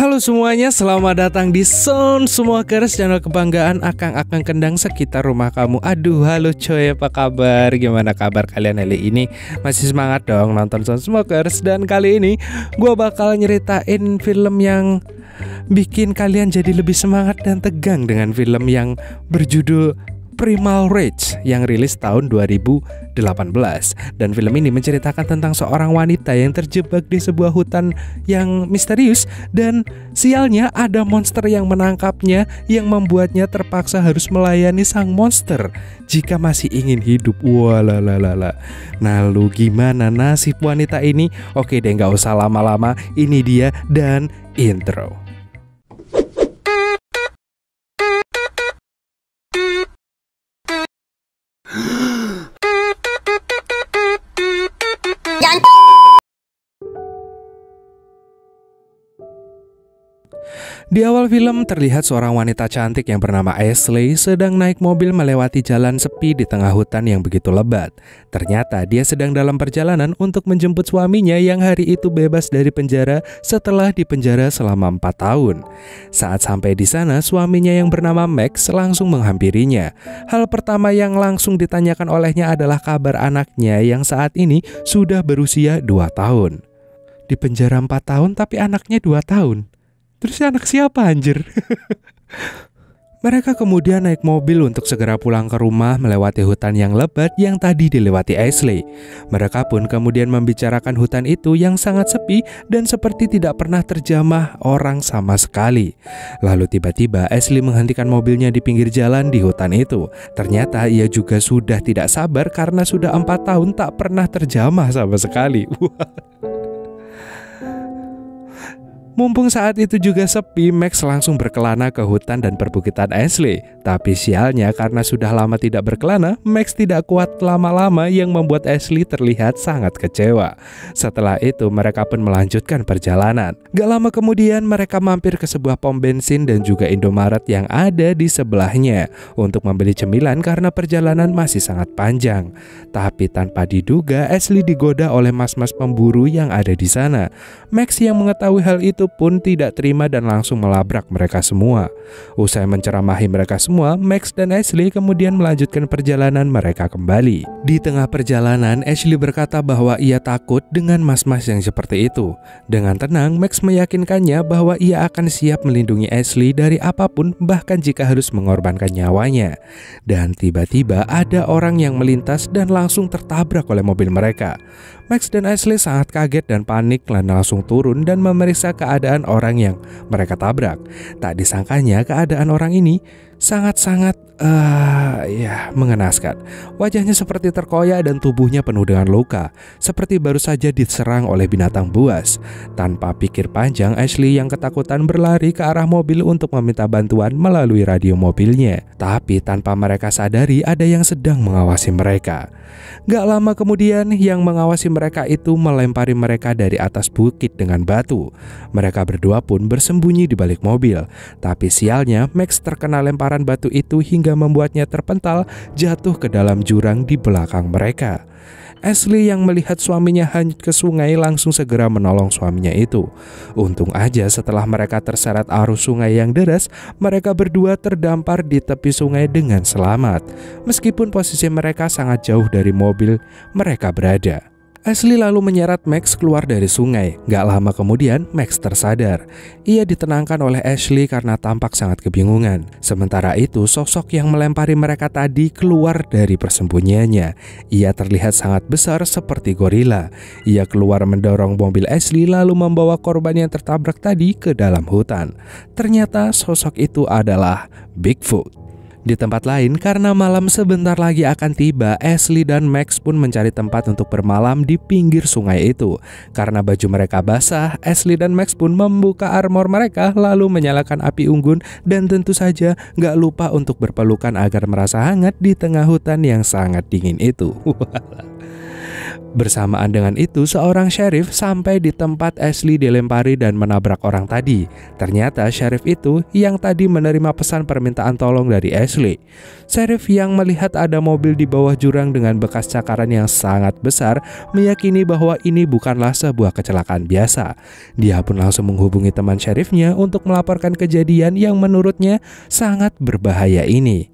Halo semuanya, selamat datang di Sound Smokers, channel kebanggaan akang-akang kendang sekitar rumah kamu. Aduh, halo coy, apa kabar? Gimana kabar kalian hari ini? Masih semangat dong nonton Sound Smokers? Dan kali ini gue bakal nyeritain film yang bikin kalian jadi lebih semangat dan tegang, dengan film yang berjudul Primal Rage yang rilis tahun 2018. Dan film ini menceritakan tentang seorang wanita yang terjebak di sebuah hutan yang misterius, dan sialnya ada monster yang menangkapnya, yang membuatnya terpaksa harus melayani sang monster jika masih ingin hidup. Walalala. Nah, lu gimana nasib wanita ini? Oke deh, gak usah lama-lama, ini dia dan intro. Di awal film terlihat seorang wanita cantik yang bernama Ashley sedang naik mobil melewati jalan sepi di tengah hutan yang begitu lebat. Ternyata dia sedang dalam perjalanan untuk menjemput suaminya yang hari itu bebas dari penjara setelah dipenjara selama 4 tahun. Saat sampai di sana, suaminya yang bernama Max langsung menghampirinya. Hal pertama yang langsung ditanyakan olehnya adalah kabar anaknya yang saat ini sudah berusia 2 tahun. Di penjara 4 tahun tapi anaknya 2 tahun. Terus anak siapa anjir? Mereka kemudian naik mobil untuk segera pulang ke rumah melewati hutan yang lebat yang tadi dilewati Ashley. Mereka pun kemudian membicarakan hutan itu yang sangat sepi dan seperti tidak pernah terjamah orang sama sekali. Lalu tiba-tiba Ashley menghentikan mobilnya di pinggir jalan di hutan itu. Ternyata ia juga sudah tidak sabar karena sudah 4 tahun tak pernah terjamah sama sekali. Mumpung saat itu juga sepi, Max langsung berkelana ke hutan dan perbukitan Ashley. Tapi sialnya karena sudah lama tidak berkelana, Max tidak kuat lama-lama yang membuat Ashley terlihat sangat kecewa. Setelah itu mereka pun melanjutkan perjalanan. Gak lama kemudian mereka mampir ke sebuah pom bensin dan juga Indomaret yang ada di sebelahnya untuk membeli cemilan karena perjalanan masih sangat panjang. Tapi tanpa diduga Ashley digoda oleh mas-mas pemburu yang ada di sana. Max yang mengetahui hal itu pun tidak terima dan langsung melabrak mereka semua. Usai menceramahi mereka semua, Max dan Ashley kemudian melanjutkan perjalanan mereka kembali. Di tengah perjalanan, Ashley berkata bahwa ia takut dengan mas-mas yang seperti itu. Dengan tenang, Max meyakinkannya bahwa ia akan siap melindungi Ashley dari apapun, bahkan jika harus mengorbankan nyawanya. Dan tiba-tiba ada orang yang melintas dan langsung tertabrak oleh mobil mereka. Max dan Ashley sangat kaget dan panik dan langsung turun dan memeriksa keadaan orang yang mereka tabrak. Tak disangkanya keadaan orang ini sangat-sangat mengenaskan. Wajahnya seperti terkoyak dan tubuhnya penuh dengan luka, seperti baru saja diserang oleh binatang buas. Tanpa pikir panjang, Ashley yang ketakutan berlari ke arah mobil untuk meminta bantuan melalui radio mobilnya. Tapi tanpa mereka sadari ada yang sedang mengawasi mereka. Gak lama kemudian yang mengawasi mereka itu melempari mereka dari atas bukit dengan batu. Mereka berdua pun bersembunyi di balik mobil. Tapi sialnya Max terkena lemparan batu itu hingga membuatnya terpental jatuh ke dalam jurang di belakang mereka. Ashley yang melihat suaminya hanyut ke sungai langsung segera menolong suaminya itu. Untung aja setelah mereka terseret arus sungai yang deras, mereka berdua terdampar di tepi sungai dengan selamat. Meskipun posisi mereka sangat jauh dari mobil mereka berada. Ashley lalu menyeret Max keluar dari sungai. Gak lama kemudian Max tersadar. Ia ditenangkan oleh Ashley karena tampak sangat kebingungan. Sementara itu sosok yang melempari mereka tadi keluar dari persembunyiannya. Ia terlihat sangat besar seperti gorila. Ia keluar mendorong mobil Ashley lalu membawa korban yang tertabrak tadi ke dalam hutan. Ternyata sosok itu adalah Bigfoot. Di tempat lain, karena malam sebentar lagi akan tiba, Ashley dan Max pun mencari tempat untuk bermalam di pinggir sungai itu. Karena baju mereka basah, Ashley dan Max pun membuka armor mereka lalu menyalakan api unggun dan tentu saja gak lupa untuk berpelukan agar merasa hangat di tengah hutan yang sangat dingin itu. Bersamaan dengan itu, seorang sheriff sampai di tempat Ashley dilempari dan menabrak orang tadi. Ternyata sheriff itu yang tadi menerima pesan permintaan tolong dari Ashley. Sheriff yang melihat ada mobil di bawah jurang dengan bekas cakaran yang sangat besar meyakini bahwa ini bukanlah sebuah kecelakaan biasa. Dia pun langsung menghubungi teman sheriffnya untuk melaporkan kejadian yang menurutnya sangat berbahaya ini.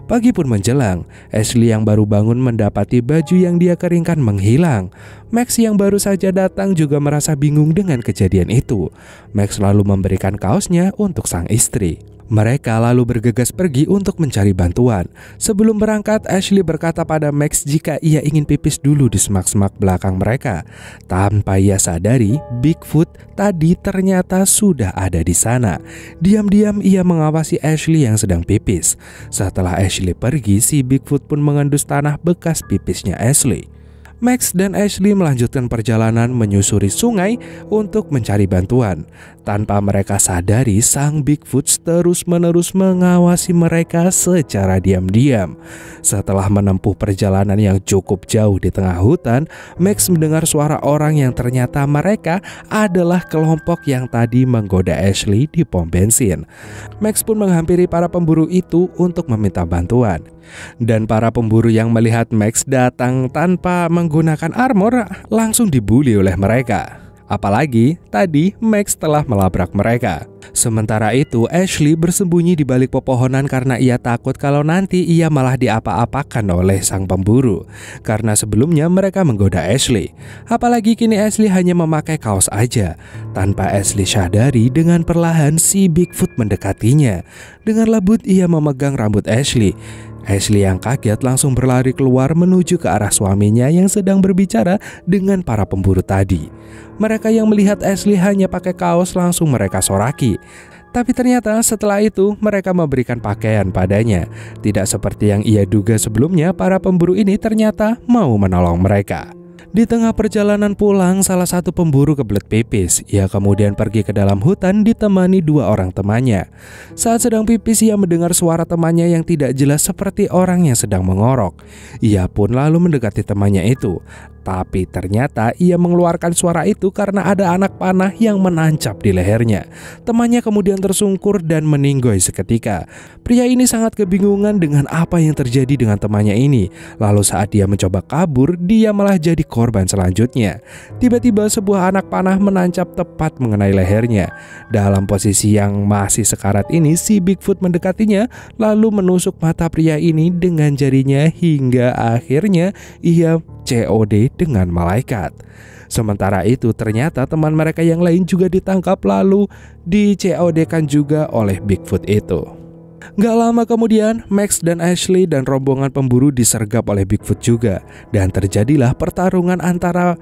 Pagi pun menjelang, Ashley yang baru bangun mendapati baju yang dia keringkan menghilang. Max yang baru saja datang juga merasa bingung dengan kejadian itu. Max lalu memberikan kaosnya untuk sang istri. Mereka lalu bergegas pergi untuk mencari bantuan. Sebelum berangkat, Ashley berkata pada Max jika ia ingin pipis dulu di semak-semak belakang mereka. Tanpa ia sadari, Bigfoot tadi ternyata sudah ada di sana. Diam-diam ia mengawasi Ashley yang sedang pipis. Setelah Ashley pergi, si Bigfoot pun mengendus tanah bekas pipisnya Ashley. Max dan Ashley melanjutkan perjalanan menyusuri sungai untuk mencari bantuan. Tanpa mereka sadari, sang Bigfoot terus-menerus mengawasi mereka secara diam-diam. Setelah menempuh perjalanan yang cukup jauh di tengah hutan, Max mendengar suara orang yang ternyata mereka adalah kelompok yang tadi menggoda Ashley di pom bensin. Max pun menghampiri para pemburu itu untuk meminta bantuan. Dan para pemburu yang melihat Max datang tanpa menggunakan armor langsung dibully oleh mereka. Apalagi tadi Max telah melabrak mereka. Sementara itu Ashley bersembunyi di balik pepohonan karena ia takut kalau nanti ia malah diapa-apakan oleh sang pemburu. Karena sebelumnya mereka menggoda Ashley. Apalagi kini Ashley hanya memakai kaos aja. Tanpa Ashley sadari, dengan perlahan si Bigfoot mendekatinya. Dengan lembut ia memegang rambut Ashley. Ashley yang kaget langsung berlari keluar menuju ke arah suaminya yang sedang berbicara dengan para pemburu tadi. Mereka yang melihat Ashley hanya pakai kaos langsung mereka soraki. Tapi ternyata setelah itu mereka memberikan pakaian padanya. Tidak seperti yang ia duga sebelumnya, para pemburu ini ternyata mau menolong mereka. Di tengah perjalanan pulang, salah satu pemburu kebelet pipis. Ia kemudian pergi ke dalam hutan ditemani dua orang temannya. Saat sedang pipis, ia mendengar suara temannya yang tidak jelas seperti orang yang sedang mengorok. Ia pun lalu mendekati temannya itu. Tapi ternyata ia mengeluarkan suara itu karena ada anak panah yang menancap di lehernya. Temannya kemudian tersungkur dan meninggoy seketika. Pria ini sangat kebingungan dengan apa yang terjadi dengan temannya ini. Lalu saat dia mencoba kabur, dia malah jadi korban selanjutnya. Tiba-tiba sebuah anak panah menancap tepat mengenai lehernya. Dalam posisi yang masih sekarat ini, si Bigfoot mendekatinya lalu menusuk mata pria ini dengan jarinya hingga akhirnya ia COD dengan malaikat. Sementara itu ternyata teman mereka yang lain juga ditangkap lalu di COD-kan juga oleh Bigfoot itu. Gak lama kemudian Max dan Ashley dan rombongan pemburu disergap oleh Bigfoot juga. Dan terjadilah pertarungan antara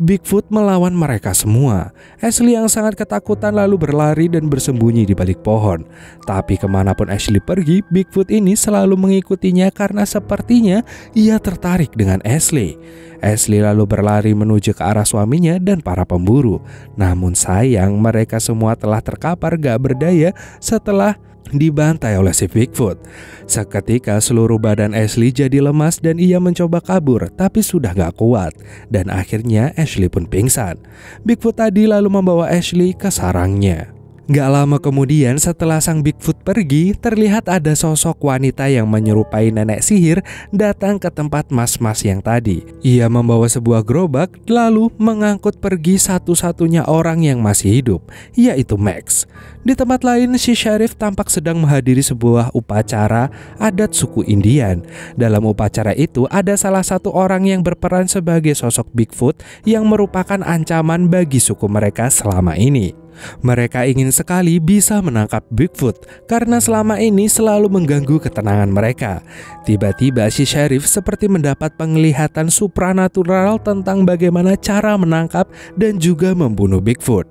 Bigfoot melawan mereka semua. Ashley yang sangat ketakutan lalu berlari dan bersembunyi di balik pohon. Tapi kemanapun Ashley pergi, Bigfoot ini selalu mengikutinya karena sepertinya ia tertarik dengan Ashley. Ashley lalu berlari menuju ke arah suaminya dan para pemburu. Namun sayang, mereka semua telah terkapar gak berdaya setelah dibantai oleh si Bigfoot. Seketika seluruh badan Ashley jadi lemas dan ia mencoba kabur, tapi sudah gak kuat. Dan akhirnya Ashley pun pingsan. Bigfoot tadi lalu membawa Ashley ke sarangnya. Gak lama kemudian setelah sang Bigfoot pergi, terlihat ada sosok wanita yang menyerupai nenek sihir datang ke tempat mas-mas yang tadi. Ia membawa sebuah gerobak lalu mengangkut pergi satu-satunya orang yang masih hidup, yaitu Max. Di tempat lain, si sheriff tampak sedang menghadiri sebuah upacara adat suku Indian. Dalam upacara itu ada salah satu orang yang berperan sebagai sosok Bigfoot yang merupakan ancaman bagi suku mereka selama ini. Mereka ingin sekali bisa menangkap Bigfoot karena selama ini selalu mengganggu ketenangan mereka. Tiba-tiba si sheriff seperti mendapat penglihatan supranatural tentang bagaimana cara menangkap dan juga membunuh Bigfoot.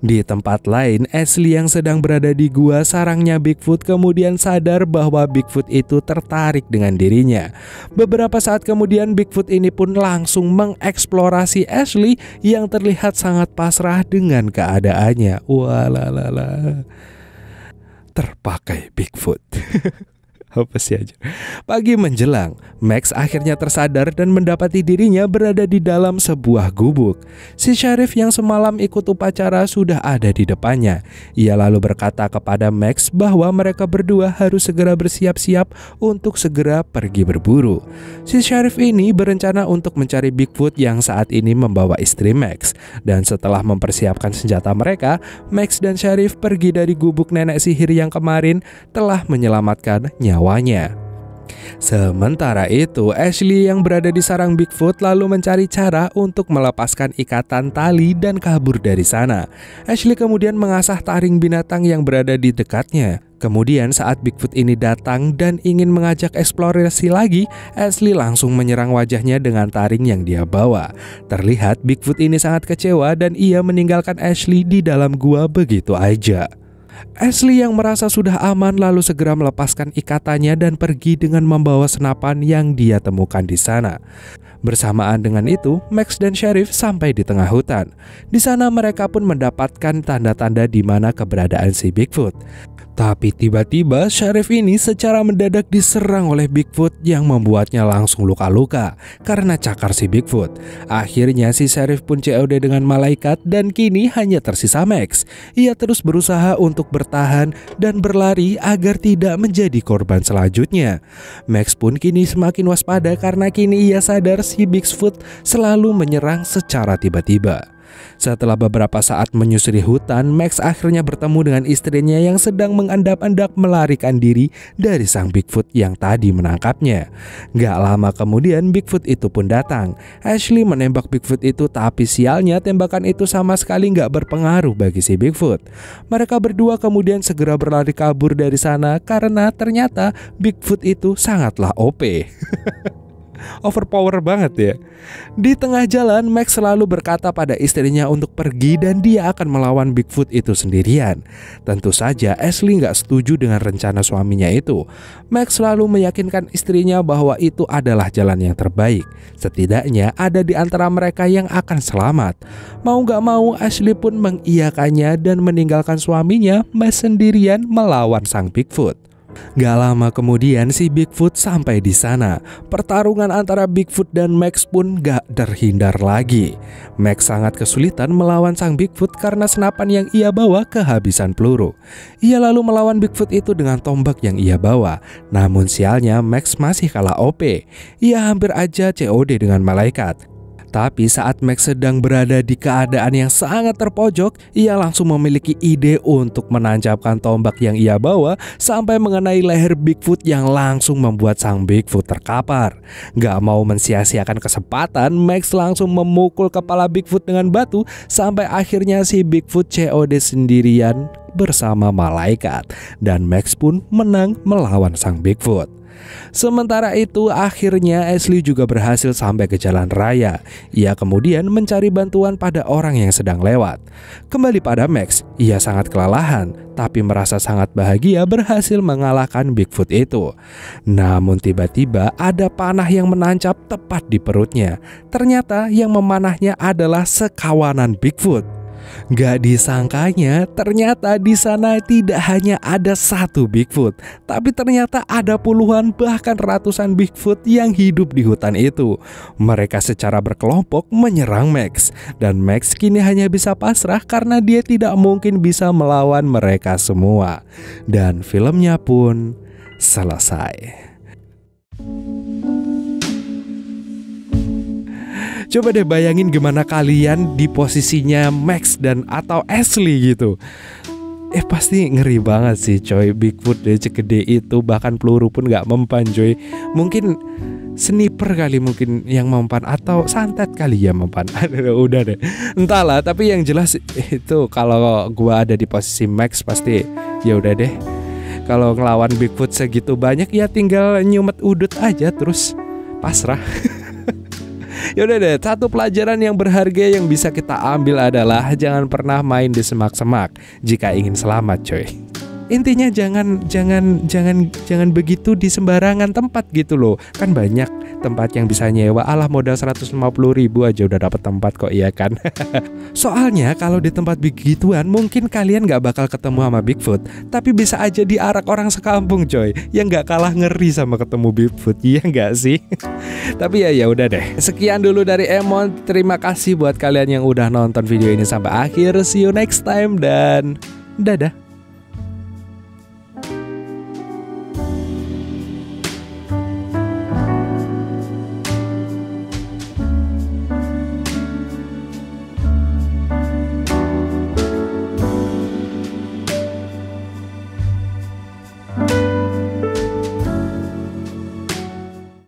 Di tempat lain, Ashley yang sedang berada di gua sarangnya Bigfoot kemudian sadar bahwa Bigfoot itu tertarik dengan dirinya. Beberapa saat kemudian Bigfoot ini pun langsung mengeksplorasi Ashley yang terlihat sangat pasrah dengan keadaannya. Walalala. Terpakai Bigfoot. Apa sih aja. Pagi menjelang, Max akhirnya tersadar dan mendapati dirinya berada di dalam sebuah gubuk. Si Sheriff yang semalam ikut upacara sudah ada di depannya. Ia lalu berkata kepada Max bahwa mereka berdua harus segera bersiap-siap untuk segera pergi berburu. Si Sheriff ini berencana untuk mencari Bigfoot yang saat ini membawa istri Max. Dan setelah mempersiapkan senjata mereka, Max dan Sheriff pergi dari gubuk nenek sihir yang kemarin telah menyelamatkan nyawanya. Sementara itu, Ashley yang berada di sarang Bigfoot lalu mencari cara untuk melepaskan ikatan tali dan kabur dari sana. Ashley kemudian mengasah taring binatang yang berada di dekatnya. Kemudian saat Bigfoot ini datang dan ingin mengajak eksplorasi lagi, Ashley langsung menyerang wajahnya dengan taring yang dia bawa. Terlihat Bigfoot ini sangat kecewa dan ia meninggalkan Ashley di dalam gua begitu aja. Ashley yang merasa sudah aman lalu segera melepaskan ikatannya dan pergi dengan membawa senapan yang dia temukan di sana. Bersamaan dengan itu, Max dan Sheriff sampai di tengah hutan. Di sana mereka pun mendapatkan tanda-tanda di mana keberadaan si Bigfoot. Tapi tiba-tiba Sheriff ini secara mendadak diserang oleh Bigfoot yang membuatnya langsung luka-luka karena cakar si Bigfoot. Akhirnya si Sheriff pun COD dengan malaikat dan kini hanya tersisa Max. Ia terus berusaha untuk bertahan dan berlari agar tidak menjadi korban selanjutnya. Max pun kini semakin waspada karena kini ia sadar si Bigfoot selalu menyerang secara tiba-tiba. Setelah beberapa saat menyusuri hutan, Max akhirnya bertemu dengan istrinya yang sedang mengandap-andap melarikan diri dari sang Bigfoot yang tadi menangkapnya. Gak lama kemudian Bigfoot itu pun datang. Ashley menembak Bigfoot itu, tapi sialnya tembakan itu sama sekali gak berpengaruh bagi si Bigfoot. Mereka berdua kemudian segera berlari kabur dari sana karena ternyata Bigfoot itu sangatlah OP. Overpower banget ya. Di tengah jalan, Max selalu berkata pada istrinya untuk pergi dan dia akan melawan Bigfoot itu sendirian. Tentu saja Ashley gak setuju dengan rencana suaminya itu. Max selalu meyakinkan istrinya bahwa itu adalah jalan yang terbaik. Setidaknya ada di antara mereka yang akan selamat. Mau gak mau Ashley pun mengiyakannya dan meninggalkan suaminya sendirian melawan sang Bigfoot. Gak lama kemudian si Bigfoot sampai di sana. Pertarungan antara Bigfoot dan Max pun gak terhindar lagi. Max sangat kesulitan melawan sang Bigfoot karena senapan yang ia bawa kehabisan peluru. Ia lalu melawan Bigfoot itu dengan tombak yang ia bawa. Namun sialnya Max masih kalah OP. Ia hampir aja COD dengan malaikat. Tapi saat Max sedang berada di keadaan yang sangat terpojok, ia langsung memiliki ide untuk menancapkan tombak yang ia bawa sampai mengenai leher Bigfoot yang langsung membuat sang Bigfoot terkapar. Gak mau mensia-siakan kesempatan, Max langsung memukul kepala Bigfoot dengan batu sampai akhirnya si Bigfoot COD sendirian bersama malaikat. Dan Max pun menang melawan sang Bigfoot. Sementara itu akhirnya Ashley juga berhasil sampai ke jalan raya. Ia kemudian mencari bantuan pada orang yang sedang lewat. Kembali pada Max, ia sangat kelelahan tapi merasa sangat bahagia berhasil mengalahkan Bigfoot itu. Namun tiba-tiba ada panah yang menancap tepat di perutnya. Ternyata yang memanahnya adalah sekawanan Bigfoot. Gak disangkanya ternyata di sana tidak hanya ada satu Bigfoot, tapi ternyata ada puluhan bahkan ratusan Bigfoot yang hidup di hutan itu. Mereka secara berkelompok menyerang Max, dan Max kini hanya bisa pasrah karena dia tidak mungkin bisa melawan mereka semua. Dan filmnya pun selesai. Coba deh bayangin gimana kalian di posisinya Max dan atau Ashley gitu. Pasti ngeri banget sih coy. Bigfoot deh segede itu, bahkan peluru pun gak mempan coy. Mungkin sniper kali mungkin yang mempan, atau santet kali ya mempan. Udah deh, entahlah. Tapi yang jelas itu kalau gua ada di posisi Max pasti ya udah deh. Kalau ngelawan Bigfoot segitu banyak ya tinggal nyumet udut aja terus pasrah. Yaudah deh, satu pelajaran yang berharga yang bisa kita ambil adalah jangan pernah main di semak-semak jika ingin selamat coy. Intinya jangan begitu di sembarangan tempat gitu loh. Kan banyak tempat yang bisa nyewa, alah modal 150.000 aja udah dapat tempat kok, iya kan? Soalnya kalau di tempat begituan mungkin kalian gak bakal ketemu sama Bigfoot, tapi bisa aja diarak orang sekampung coy, yang gak kalah ngeri sama ketemu Bigfoot, iya gak sih? Tapi ya udah deh. Sekian dulu dari Emon. Terima kasih buat kalian yang udah nonton video ini sampai akhir. See you next time dan dadah.